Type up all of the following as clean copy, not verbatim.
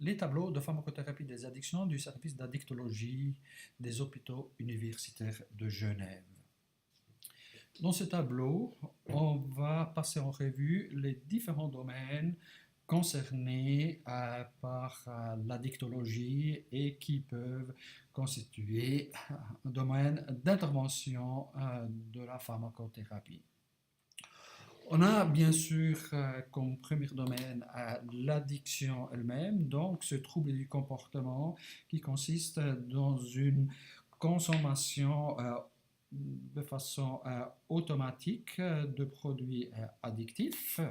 les tableaux de pharmacothérapie des addictions du service d'addictologie des hôpitaux universitaires de Genève. Dans ce tableau, on va passer en revue les différents domaines concernés par l'addictologie et qui peuvent constituer un domaine d'intervention de la pharmacothérapie. On a bien sûr comme premier domaine l'addiction elle-même, donc ce trouble du comportement qui consiste dans une consommation de façon automatique de produits addictifs.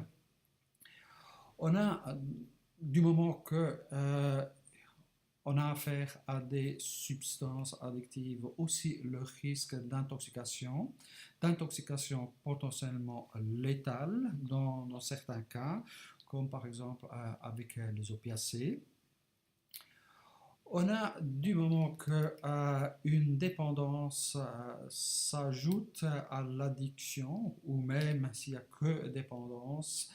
On a, du moment que on a affaire à des substances addictives, aussi le risque d'intoxication potentiellement létale dans certains cas, comme par exemple avec les opiacés. On a, du moment qu'une dépendance s'ajoute à l'addiction, ou même s'il n'y a que dépendance,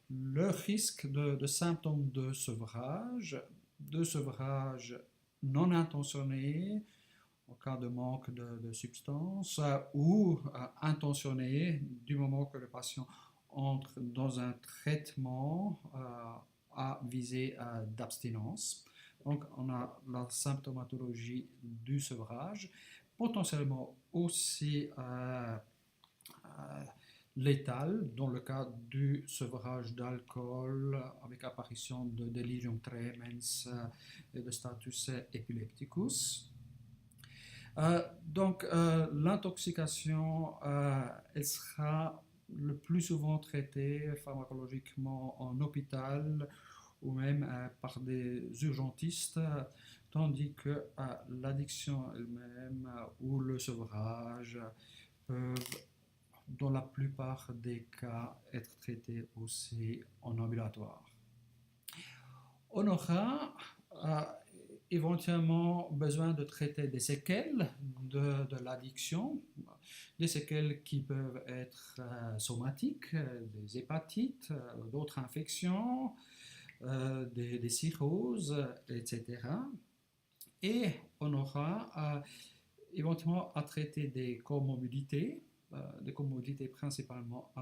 le risque de symptômes de sevrage non intentionné, en cas de manque de substance, ou intentionné, du moment que le patient entre dans un traitement à visée d'abstinence. Donc, on a la symptomatologie du sevrage, potentiellement aussi létale dans le cas du sevrage d'alcool avec apparition de delirium tremens et de status epilepticus. Donc, l'intoxication, elle sera le plus souvent traitée pharmacologiquement en hôpital ou même par des urgentistes, tandis que l'addiction elle-même ou le sevrage peuvent, dans la plupart des cas, être traités aussi en ambulatoire. On aura éventuellement besoin de traiter des séquelles de l'addiction, des séquelles qui peuvent être somatiques, des hépatites, d'autres infections, des cirrhoses, etc. Et on aura éventuellement à traiter des comorbidités principalement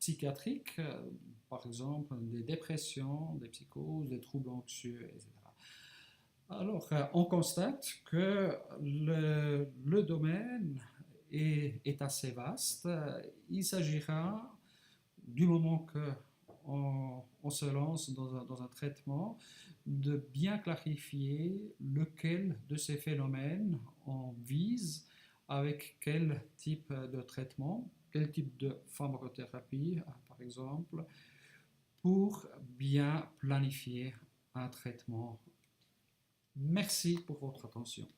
psychiatriques, par exemple des dépressions, des psychoses, des troubles anxieux, etc. Alors, on constate que le domaine est assez vaste. Il s'agira, du moment qu'on se lance dans un traitement, de bien clarifier lequel de ces phénomènes on vise, avec quel type de traitement, quel type de pharmacothérapie, par exemple, pour bien planifier un traitement. Merci pour votre attention.